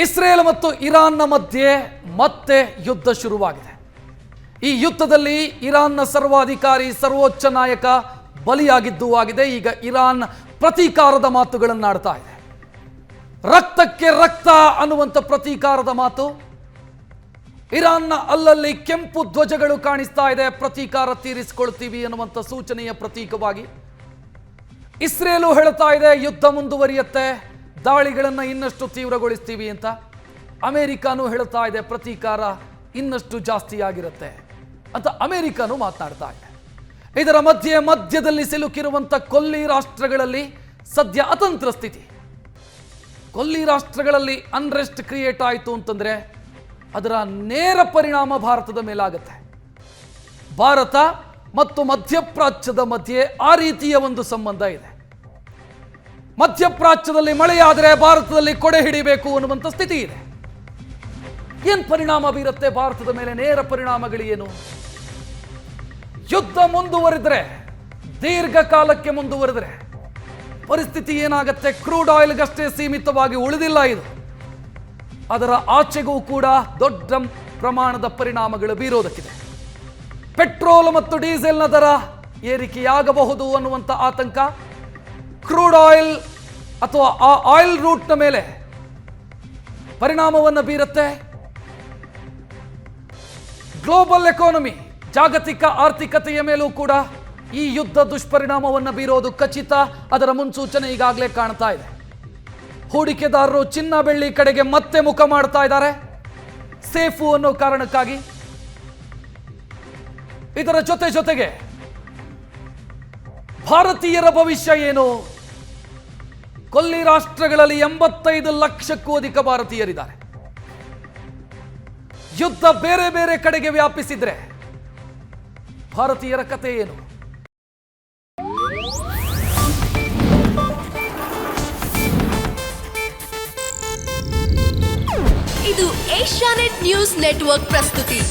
Israel ಮತ್ತು ಇರಾನ್ನ ಮಧ್ಯೆ ಮತ್ತೆ ಯುದ್ಧ ಶುರುವಾಗಿದೆ. ಈ ಯುದ್ಧದಲ್ಲಿ ಇರಾನ್ನ ಸರ್ವಾಧಿಕಾರಿ ಸರ್ವೋಚ್ಚ ನಾಯಕ ಬಲಿಯಾಗಿದ್ದೂ ಆಗಿದೆ. ಈಗ ಇರಾನ್ ಪ್ರತೀಕಾರದ ಮಾತುಗಳನ್ನು ಆಡ್ತಾ ಇದೆ. ರಕ್ತಕ್ಕೆ ರಕ್ತ ಅನ್ನುವಂಥ ಪ್ರತೀಕಾರದ ಮಾತು. ಇರಾನ್ನ ಅಲ್ಲಲ್ಲಿ ಕೆಂಪು ಧ್ವಜಗಳು ಕಾಣಿಸ್ತಾ ಇದೆ. ಪ್ರತೀಕಾರ ತೀರಿಸಿಕೊಳ್ತೀವಿ ಅನ್ನುವಂಥ ಸೂಚನೆಯ ಪ್ರತೀಕವಾಗಿ ಇಸ್ರೇಲು ಹೇಳ್ತಾ ಇದೆ ಯುದ್ಧ ಮುಂದುವರಿಯುತ್ತೆ, ದಾಳಿಗಳನ್ನು ಇನ್ನಷ್ಟು ತೀವ್ರಗೊಳಿಸ್ತೀವಿ ಅಂತ. ಅಮೆರಿಕನೂ ಹೇಳ್ತಾ ಇದೆ ಪ್ರತೀಕಾರ ಇನ್ನಷ್ಟು ಜಾಸ್ತಿ ಆಗಿರುತ್ತೆ ಅಂತ ಅಮೆರಿಕನೂ ಮಾತನಾಡ್ತಾ ಇದೆ. ಇದರ ಮಧ್ಯದಲ್ಲಿ ಸಿಲುಕಿರುವಂಥ ಕೊಲ್ಲಿ ರಾಷ್ಟ್ರಗಳಲ್ಲಿ ಸದ್ಯ ಅತಂತ್ರ ಸ್ಥಿತಿ. ಕೊಲ್ಲಿ ರಾಷ್ಟ್ರಗಳಲ್ಲಿ ಅನ್ರೆಸ್ಟ್ ಕ್ರಿಯೇಟ್ ಆಯಿತು ಅಂತಂದ್ರೆ ಅದರ ನೇರ ಪರಿಣಾಮ ಭಾರತದ ಮೇಲಾಗುತ್ತೆ. ಭಾರತ ಮತ್ತು ಮಧ್ಯಪ್ರಾಚ್ಯದ ಮಧ್ಯೆ ಆ ರೀತಿಯ ಒಂದು ಸಂಬಂಧ ಇದೆ. ಮಧ್ಯಪ್ರಾಚ್ಯದಲ್ಲಿ ಮಳೆಯಾದರೆ ಭಾರತದಲ್ಲಿ ಕೊಡೆ ಹಿಡಿಬೇಕು ಅನ್ನುವಂಥ ಸ್ಥಿತಿ ಇದೆ. ಏನು ಪರಿಣಾಮ ಬೀರುತ್ತೆ ಭಾರತದ ಮೇಲೆ? ನೇರ ಪರಿಣಾಮಗಳು ಏನು? ಯುದ್ಧ ಮುಂದುವರಿದ್ರೆ, ದೀರ್ಘಕಾಲಕ್ಕೆ ಮುಂದುವರಿದ್ರೆ ಪರಿಸ್ಥಿತಿ ಏನಾಗುತ್ತೆ? ಕ್ರೂಡ್ ಆಯಿಲ್ಗಷ್ಟೇ ಸೀಮಿತವಾಗಿ ಉಳಿದಿಲ್ಲ ಇದು. ಅದರ ಆಚೆಗೂ ಕೂಡ ದೊಡ್ಡ ಪ್ರಮಾಣದ ಪರಿಣಾಮಗಳು ಬೀರೋದಕ್ಕಿದೆ. ಪೆಟ್ರೋಲ್ ಮತ್ತು ಡೀಸೆಲ್ನ ದರ ಏರಿಕೆಯಾಗಬಹುದು ಅನ್ನುವಂಥ ಆತಂಕ. ಕ್ರೂಡ್ ಆಯಿಲ್ ಅಥವಾ ಆ ಆಯಿಲ್ ರೂಟ್ನ ಮೇಲೆ ಪರಿಣಾಮವನ್ನು ಬೀರುತ್ತೆ. ಗ್ಲೋಬಲ್ ಎಕಾನಮಿ, ಜಾಗತಿಕ ಆರ್ಥಿಕತೆಯ ಮೇಲೂ ಕೂಡ ಈ ಯುದ್ಧ ದುಷ್ಪರಿಣಾಮವನ್ನು ಬೀರೋದು ಖಚಿತ. ಅದರ ಮುನ್ಸೂಚನೆ ಈಗಾಗಲೇ ಕಾಣ್ತಾ ಇದೆ. ಹೂಡಿಕೆದಾರರು ಚಿನ್ನ ಬೆಳ್ಳಿ ಕಡೆಗೆ ಮತ್ತೆ ಮುಖ ಮಾಡ್ತಾ ಇದ್ದಾರೆ, ಸೇಫು ಅನ್ನೋ ಕಾರಣಕ್ಕಾಗಿ. ಇದರ ಜೊತೆಗೆ ಭಾರತೀಯರ ಭವಿಷ್ಯ ಏನು? ಕೊಲ್ಲಿ ರಾಷ್ಟ್ರಗಳಲ್ಲಿ 85 ಲಕ್ಷಕ್ಕೂ ಅಧಿಕ ಭಾರತೀಯರಿದ್ದಾರೆ. ಯುದ್ಧ ಬೇರೆ ಬೇರೆ ಕಡೆಗೆ ವ್ಯಾಪಿಸಿದ್ರೆ ಭಾರತೀಯರ ಕಥೆ ಏನು? ಇದು ಏಷ್ಯಾನೆಟ್ ನ್ಯೂಸ್ ನೆಟ್ವರ್ಕ್ ಪ್ರಸ್ತುತಿ.